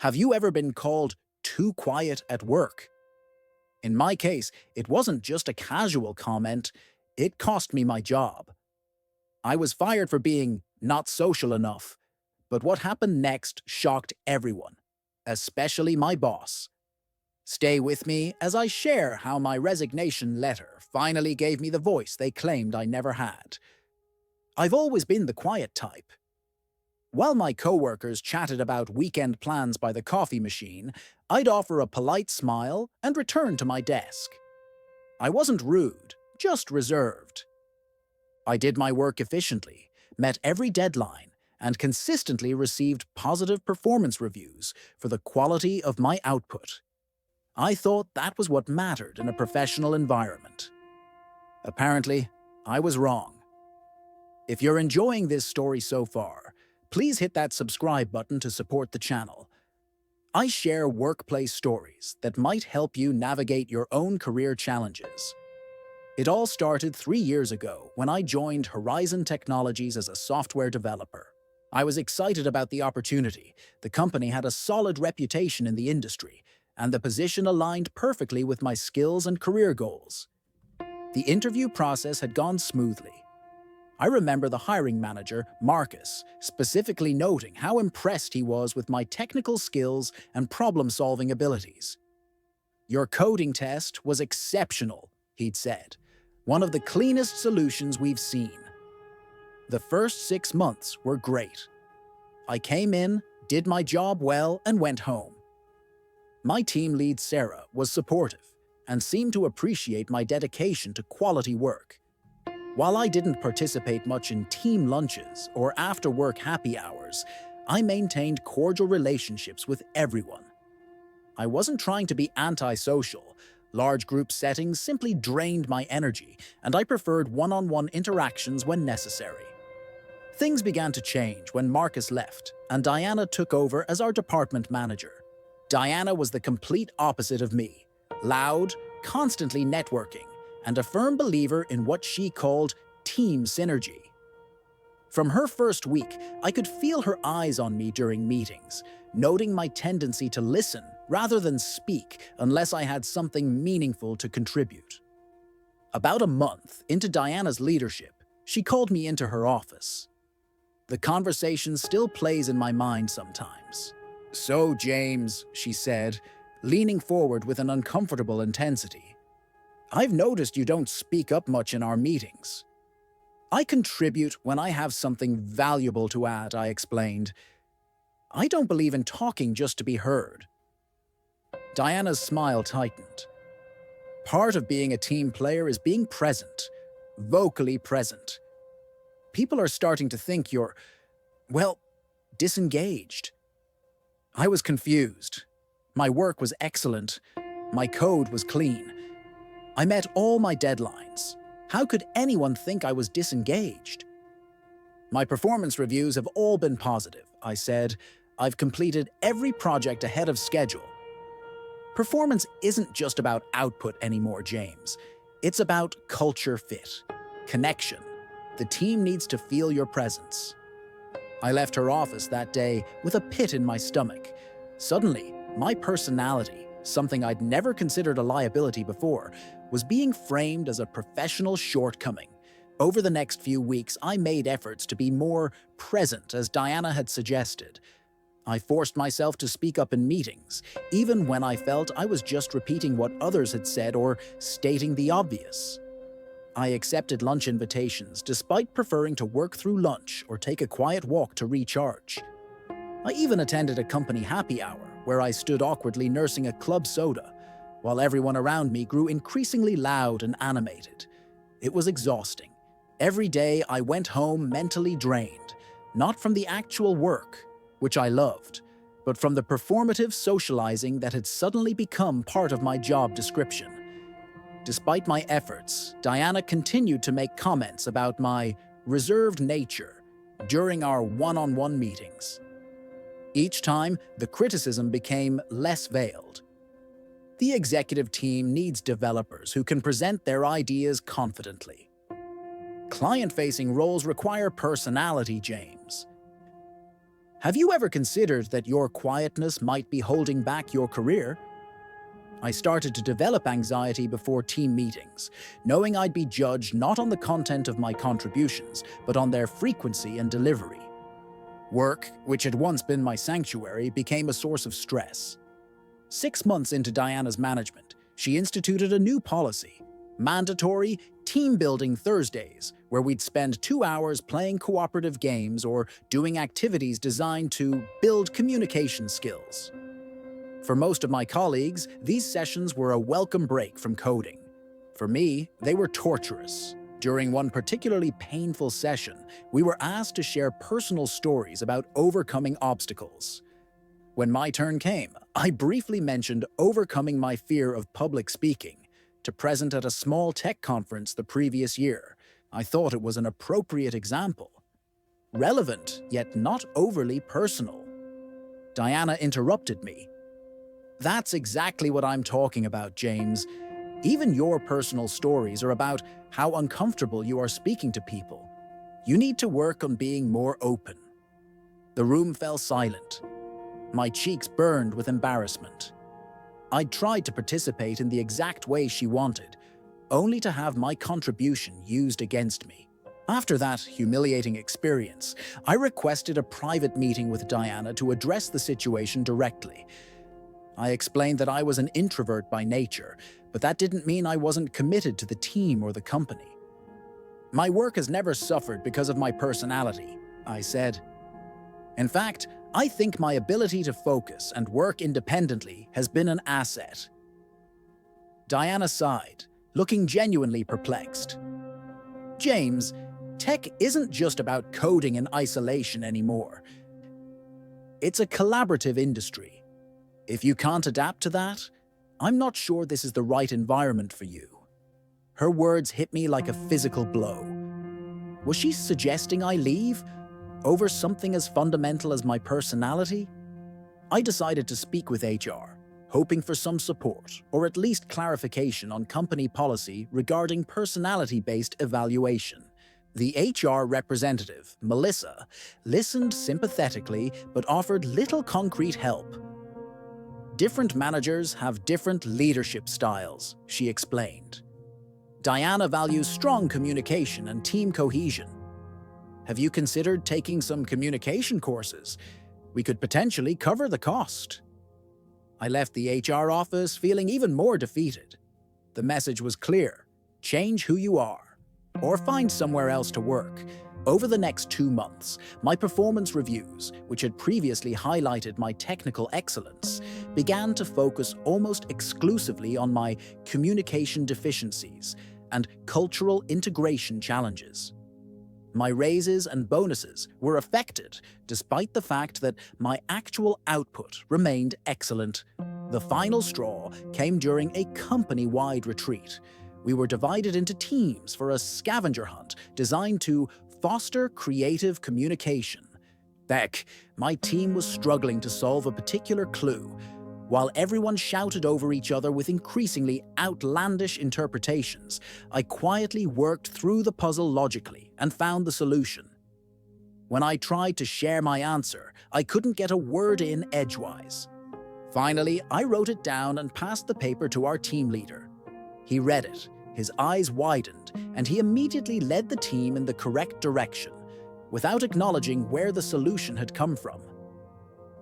Have you ever been called too quiet at work? In my case, it wasn't just a casual comment, it cost me my job. I was fired for being not social enough, but what happened next shocked everyone, especially my boss. Stay with me as I share how my resignation letter finally gave me the voice they claimed I never had. I've always been the quiet type. While my coworkers chatted about weekend plans by the coffee machine, I'd offer a polite smile and return to my desk. I wasn't rude, just reserved. I did my work efficiently, met every deadline, and consistently received positive performance reviews for the quality of my output. I thought that was what mattered in a professional environment. Apparently, I was wrong. If you're enjoying this story so far, please hit that subscribe button to support the channel. I share workplace stories that might help you navigate your own career challenges. It all started 3 years ago when I joined Horizon Technologies as a software developer. I was excited about the opportunity. The company had a solid reputation in the industry, and the position aligned perfectly with my skills and career goals. The interview process had gone smoothly. I remember the hiring manager, Marcus, specifically noting how impressed he was with my technical skills and problem-solving abilities. "Your coding test was exceptional," he'd said. "One of the cleanest solutions we've seen." The first 6 months were great. I came in, did my job well, and went home. My team lead, Sarah, was supportive and seemed to appreciate my dedication to quality work. While I didn't participate much in team lunches or after-work happy hours, I maintained cordial relationships with everyone. I wasn't trying to be antisocial. Large group settings simply drained my energy, and I preferred one-on-one interactions when necessary. Things began to change when Marcus left, and Diana took over as our department manager. Diana was the complete opposite of me, loud, constantly networking, and a firm believer in what she called team synergy. From her first week, I could feel her eyes on me during meetings, noting my tendency to listen rather than speak unless I had something meaningful to contribute. About a month into Diana's leadership, she called me into her office. The conversation still plays in my mind sometimes. "So, James," she said, leaning forward with an uncomfortable intensity, "I've noticed you don't speak up much in our meetings." "I contribute when I have something valuable to add," I explained. "I don't believe in talking just to be heard." Diana's smile tightened. "Part of being a team player is being present, vocally present. People are starting to think you're, well, disengaged." I was confused. My work was excellent. My code was clean. I met all my deadlines. How could anyone think I was disengaged? "My performance reviews have all been positive," I said. "I've completed every project ahead of schedule." Performance isn't just about output anymore, James. It's about culture fit, connection. The team needs to feel your presence. I left her office that day with a pit in my stomach. Suddenly, my personality, something I'd never considered a liability before, was being framed as a professional shortcoming. Over the next few weeks, I made efforts to be more present, as Diana had suggested. I forced myself to speak up in meetings, even when I felt I was just repeating what others had said or stating the obvious. I accepted lunch invitations despite preferring to work through lunch or take a quiet walk to recharge. I even attended a company happy hour where I stood awkwardly nursing a club soda, while everyone around me grew increasingly loud and animated. It was exhausting. Every day I went home mentally drained, not from the actual work, which I loved, but from the performative socializing that had suddenly become part of my job description. Despite my efforts, Diana continued to make comments about my reserved nature during our one-on-one meetings. Each time, the criticism became less veiled. The executive team needs developers who can present their ideas confidently. Client-facing roles require personality, James. Have you ever considered that your quietness might be holding back your career? I started to develop anxiety before team meetings, knowing I'd be judged not on the content of my contributions, but on their frequency and delivery. Work, which had once been my sanctuary, became a source of stress. 6 months into Diana's management, she instituted a new policy: mandatory team-building Thursdays, where we'd spend 2 hours playing cooperative games or doing activities designed to build communication skills. For most of my colleagues, these sessions were a welcome break from coding. For me, they were torturous. During one particularly painful session, we were asked to share personal stories about overcoming obstacles. When my turn came, I briefly mentioned overcoming my fear of public speaking to present at a small tech conference the previous year. I thought it was an appropriate example. Relevant, yet not overly personal. Diana interrupted me. "That's exactly what I'm talking about, James. Even your personal stories are about how uncomfortable you are speaking to people. You need to work on being more open." The room fell silent. My cheeks burned with embarrassment. I'd tried to participate in the exact way she wanted, only to have my contribution used against me. After that humiliating experience, I requested a private meeting with Diana to address the situation directly. I explained that I was an introvert by nature, but that didn't mean I wasn't committed to the team or the company. "My work has never suffered because of my personality," I said. "In fact, I think my ability to focus and work independently has been an asset." Diana sighed, looking genuinely perplexed. "James, tech isn't just about coding in isolation anymore. It's a collaborative industry. If you can't adapt to that, I'm not sure this is the right environment for you." Her words hit me like a physical blow. Was she suggesting I leave over something as fundamental as my personality? I decided to speak with HR, hoping for some support or at least clarification on company policy regarding personality-based evaluation. The HR representative, Melissa, listened sympathetically but offered little concrete help. "Different managers have different leadership styles," she explained. "Diana values strong communication and team cohesion. Have you considered taking some communication courses? We could potentially cover the cost." I left the HR office feeling even more defeated. The message was clear: change who you are, or find somewhere else to work. Over the next 2 months, my performance reviews, which had previously highlighted my technical excellence, began to focus almost exclusively on my communication deficiencies and cultural integration challenges. My raises and bonuses were affected, despite the fact that my actual output remained excellent. The final straw came during a company-wide retreat. We were divided into teams for a scavenger hunt designed to foster creative communication. Heck, my team was struggling to solve a particular clue. While everyone shouted over each other with increasingly outlandish interpretations, I quietly worked through the puzzle logically and found the solution. When I tried to share my answer, I couldn't get a word in edgewise. Finally, I wrote it down and passed the paper to our team leader. He read it, his eyes widened, and he immediately led the team in the correct direction, without acknowledging where the solution had come from.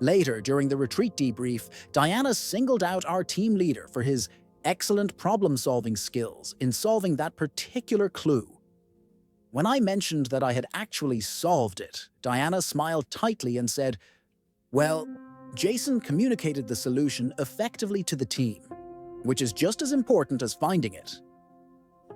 Later, during the retreat debrief, Diana singled out our team leader for his excellent problem-solving skills in solving that particular clue. When I mentioned that I had actually solved it, Diana smiled tightly and said, "Well, Jason communicated the solution effectively to the team, which is just as important as finding it."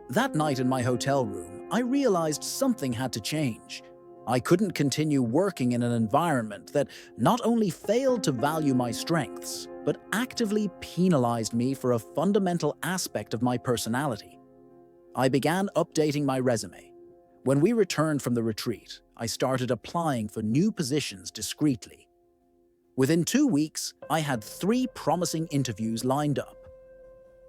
That night in my hotel room, I realized something had to change. I couldn't continue working in an environment that not only failed to value my strengths, but actively penalized me for a fundamental aspect of my personality. I began updating my resume. When we returned from the retreat, I started applying for new positions discreetly. Within 2 weeks, I had 3 promising interviews lined up.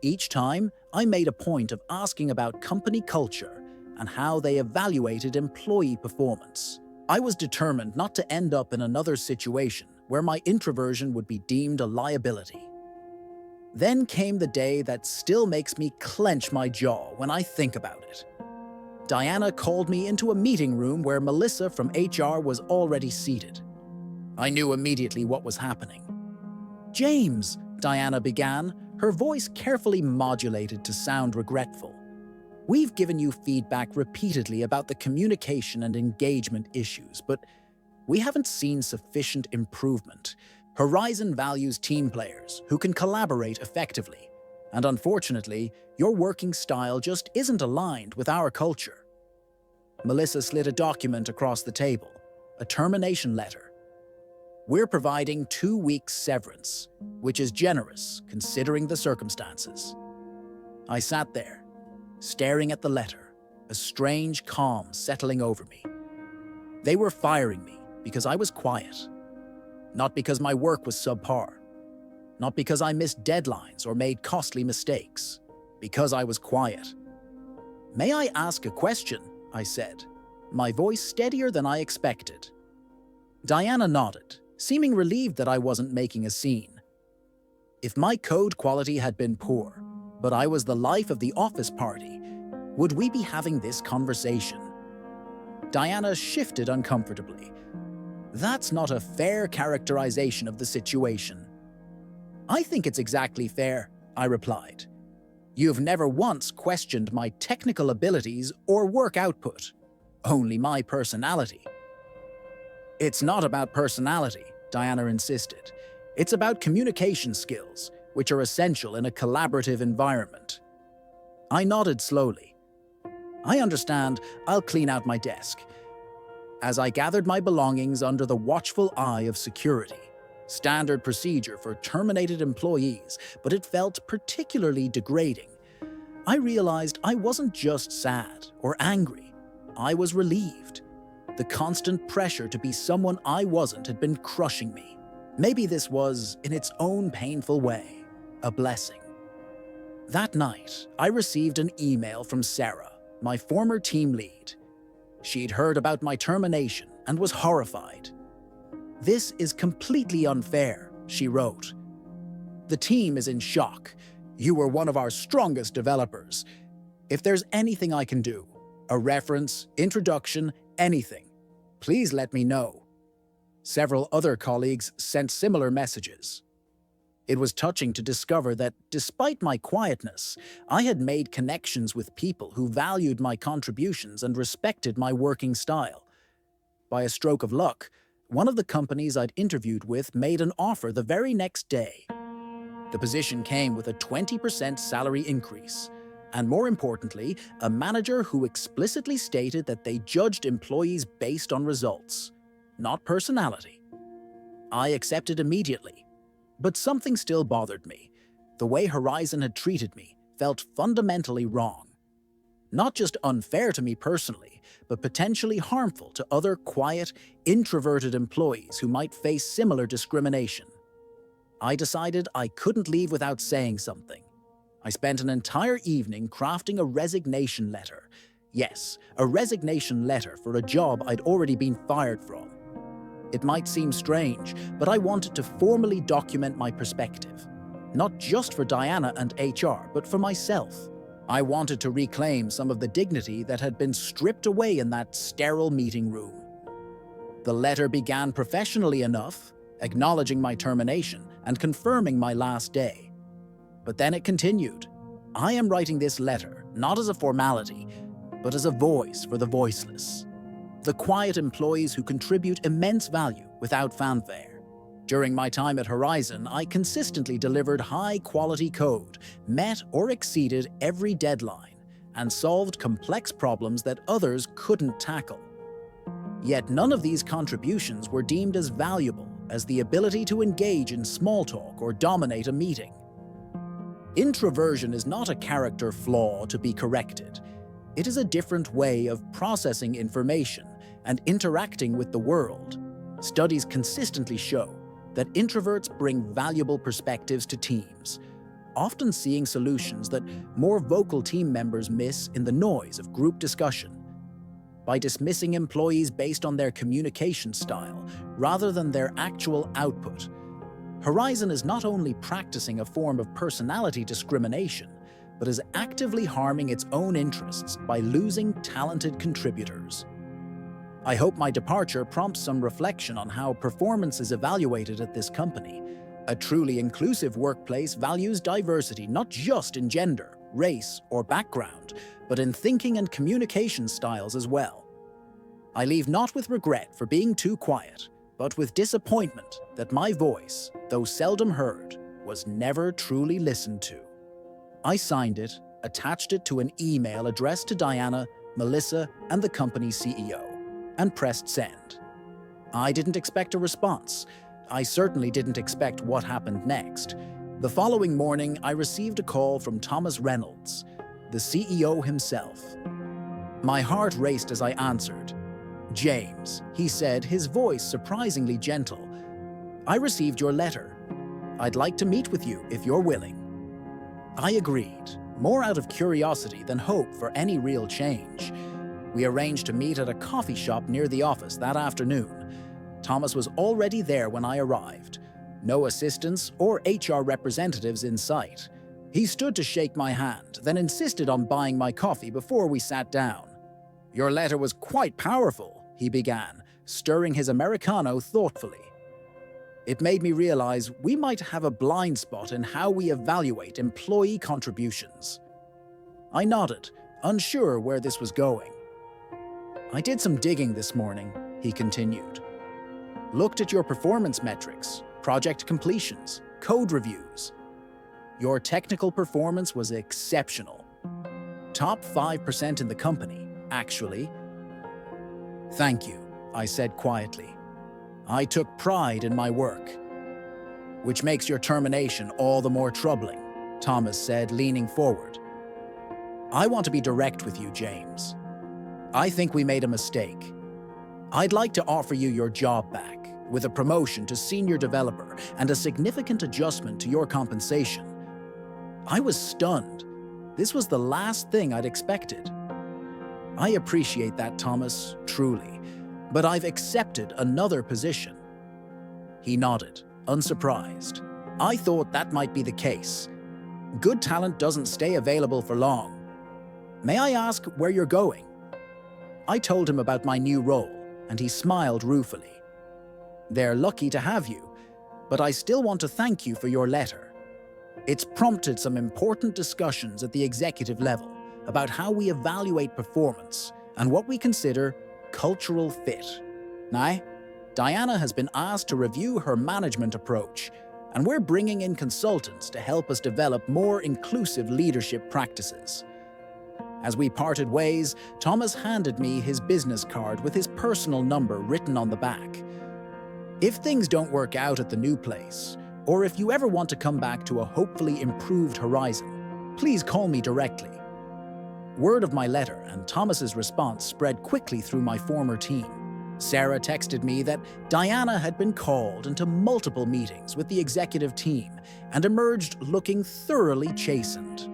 Each time, I made a point of asking about company culture and how they evaluated employee performance. I was determined not to end up in another situation where my introversion would be deemed a liability. Then came the day that still makes me clench my jaw when I think about it. Diana called me into a meeting room where Melissa from HR was already seated. I knew immediately what was happening. "James," Diana began, her voice carefully modulated to sound regretful. "We've given you feedback repeatedly about the communication and engagement issues, but we haven't seen sufficient improvement. Horizon values team players who can collaborate effectively, and unfortunately, your working style just isn't aligned with our culture." Melissa slid a document across the table, a termination letter. "We're providing 2 weeks severance, which is generous considering the circumstances." I sat there, staring at the letter, a strange calm settling over me. They were firing me because I was quiet. Not because my work was subpar. Not because I missed deadlines or made costly mistakes. Because I was quiet. "May I ask a question?" I said, my voice steadier than I expected. Diana nodded, seeming relieved that I wasn't making a scene. If my code quality had been poor, but I was the life of the office party, would we be having this conversation? Diana shifted uncomfortably. "That's not a fair characterization of the situation." "I think it's exactly fair," I replied. "You've never once questioned my technical abilities or work output, only my personality." "It's not about personality," Diana insisted. "It's about communication skills, which are essential in a collaborative environment." I nodded slowly. "I understand. I'll clean out my desk." As I gathered my belongings under the watchful eye of security, standard procedure for terminated employees, but it felt particularly degrading, I realized I wasn't just sad or angry. I was relieved. The constant pressure to be someone I wasn't had been crushing me. Maybe this was, in its own painful way, a blessing. That night, I received an email from Sarah, my former team lead. She'd heard about my termination and was horrified. "This is completely unfair," she wrote. "The team is in shock. You were one of our strongest developers. If there's anything I can do, a reference, introduction, anything, please let me know." Several other colleagues sent similar messages. It was touching to discover that, despite my quietness, I had made connections with people who valued my contributions and respected my working style. By a stroke of luck, one of the companies I'd interviewed with made an offer the very next day. The position came with a 20% salary increase, and more importantly, a manager who explicitly stated that they judged employees based on results, not personality. I accepted immediately. But something still bothered me. The way Horizon had treated me felt fundamentally wrong. Not just unfair to me personally, but potentially harmful to other quiet, introverted employees who might face similar discrimination. I decided I couldn't leave without saying something. I spent an entire evening crafting a resignation letter. Yes, a resignation letter for a job I'd already been fired from. It might seem strange, but I wanted to formally document my perspective. Not just for Diana and HR, but for myself. I wanted to reclaim some of the dignity that had been stripped away in that sterile meeting room. The letter began professionally enough, acknowledging my termination and confirming my last day. But then it continued. "I am writing this letter not as a formality, but as a voice for the voiceless. The quiet employees who contribute immense value without fanfare. During my time at Horizon, I consistently delivered high-quality code, met or exceeded every deadline, and solved complex problems that others couldn't tackle. Yet none of these contributions were deemed as valuable as the ability to engage in small talk or dominate a meeting. Introversion is not a character flaw to be corrected. It is a different way of processing information and interacting with the world. Studies consistently show that introverts bring valuable perspectives to teams, often seeing solutions that more vocal team members miss in the noise of group discussion. by dismissing employees based on their communication style rather than their actual output. Horizon is not only practicing a form of personality discrimination, but is actively harming its own interests by losing talented contributors. I hope my departure prompts some reflection on how performance is evaluated at this company. A truly inclusive workplace values diversity not just in gender, race, or background, but in thinking and communication styles as well. I leave not with regret for being too quiet, but with disappointment that my voice, though seldom heard, was never truly listened to. I signed it, attached it to an email addressed to Diana, Melissa, and the company's CEO, and pressed send. I didn't expect a response. I certainly didn't expect what happened next. The following morning, I received a call from Thomas Reynolds, the CEO himself. My heart raced as I answered. "James," he said, his voice surprisingly gentle. "I received your letter. I'd like to meet with you if you're willing." I agreed, more out of curiosity than hope for any real change. We arranged to meet at a coffee shop near the office that afternoon. Thomas was already there when I arrived. No assistants or HR representatives in sight. He stood to shake my hand, then insisted on buying my coffee before we sat down. "Your letter was quite powerful," he began, stirring his Americano thoughtfully. It made me realize we might have a blind spot in how we evaluate employee contributions. I nodded, unsure where this was going. "I did some digging this morning," he continued. "Looked at your performance metrics, project completions, code reviews. Your technical performance was exceptional. Top 5% in the company, actually." "Thank you," I said quietly. "I took pride in my work." "Which makes your termination all the more troubling," Thomas said, leaning forward. "I want to be direct with you, James. I think we made a mistake. I'd like to offer you your job back, with a promotion to senior developer and a significant adjustment to your compensation." I was stunned. This was the last thing I'd expected. "I appreciate that, Thomas, truly, but I've accepted another position." He nodded, unsurprised. I thought that might be the case. Good talent doesn't stay available for long. "May I ask where you're going?" I told him about my new role, and he smiled ruefully. "They're lucky to have you, but I still want to thank you for your letter. It's prompted some important discussions at the executive level about how we evaluate performance and what we consider cultural fit. Now, Diana has been asked to review her management approach, and we're bringing in consultants to help us develop more inclusive leadership practices." As we parted ways, Thomas handed me his business card with his personal number written on the back. "If things don't work out at the new place, or if you ever want to come back to a hopefully improved Horizon, please call me directly." Word of my letter and Thomas's response spread quickly through my former team. Sarah texted me that Diana had been called into multiple meetings with the executive team and emerged looking thoroughly chastened.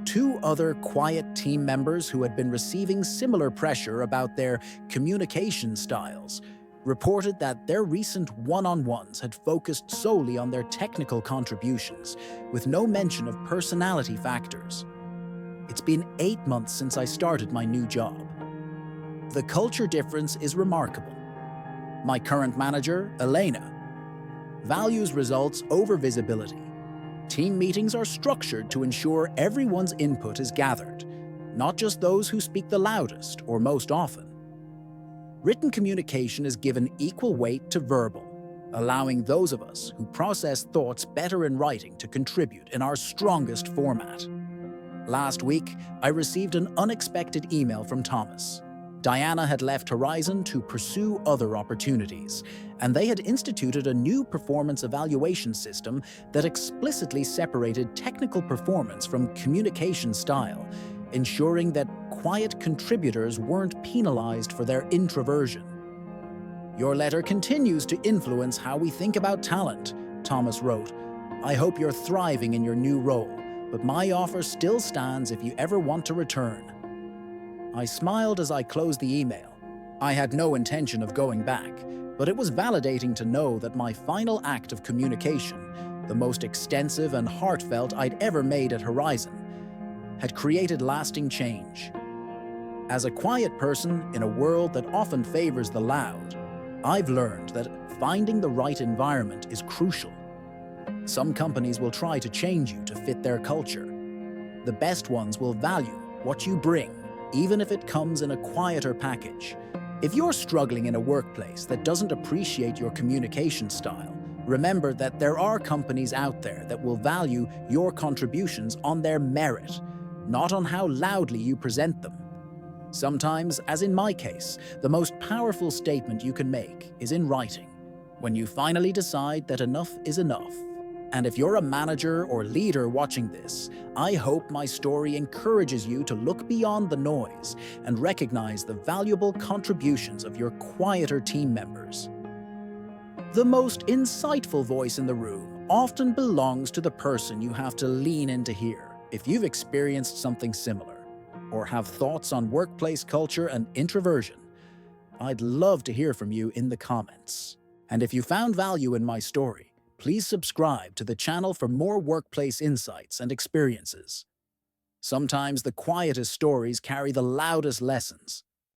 Two other quiet team members who had been receiving similar pressure about their communication styles reported that their recent one-on-ones had focused solely on their technical contributions, with no mention of personality factors. It's been 8 months since I started my new job. The culture difference is remarkable. My current manager, Elena, values results over visibility. Team meetings are structured to ensure everyone's input is gathered, not just those who speak the loudest or most often. Written communication is given equal weight to verbal, allowing those of us who process thoughts better in writing to contribute in our strongest format. Last week, I received an unexpected email from Thomas. Diana had left Horizon to pursue other opportunities, and they had instituted a new performance evaluation system that explicitly separated technical performance from communication style, ensuring that quiet contributors weren't penalized for their introversion. "Your letter continues to influence how we think about talent," Thomas wrote. "I hope you're thriving in your new role, but my offer still stands if you ever want to return." I smiled as I closed the email. I had no intention of going back, but it was validating to know that my final act of communication, the most extensive and heartfelt I'd ever made at Horizon, had created lasting change. As a quiet person in a world that often favors the loud, I've learned that finding the right environment is crucial. Some companies will try to change you to fit their culture. The best ones will value what you bring, even if it comes in a quieter package. If you're struggling in a workplace that doesn't appreciate your communication style, remember that there are companies out there that will value your contributions on their merit, not on how loudly you present them. Sometimes, as in my case, the most powerful statement you can make is in writing, when you finally decide that enough is enough. And if you're a manager or leader watching this, I hope my story encourages you to look beyond the noise and recognize the valuable contributions of your quieter team members. The most insightful voice in the room often belongs to the person you have to lean in to hear. If you've experienced something similar, or have thoughts on workplace culture and introversion, I'd love to hear from you in the comments. And if you found value in my story, please subscribe to the channel for more workplace insights and experiences. Sometimes the quietest stories carry the loudest lessons,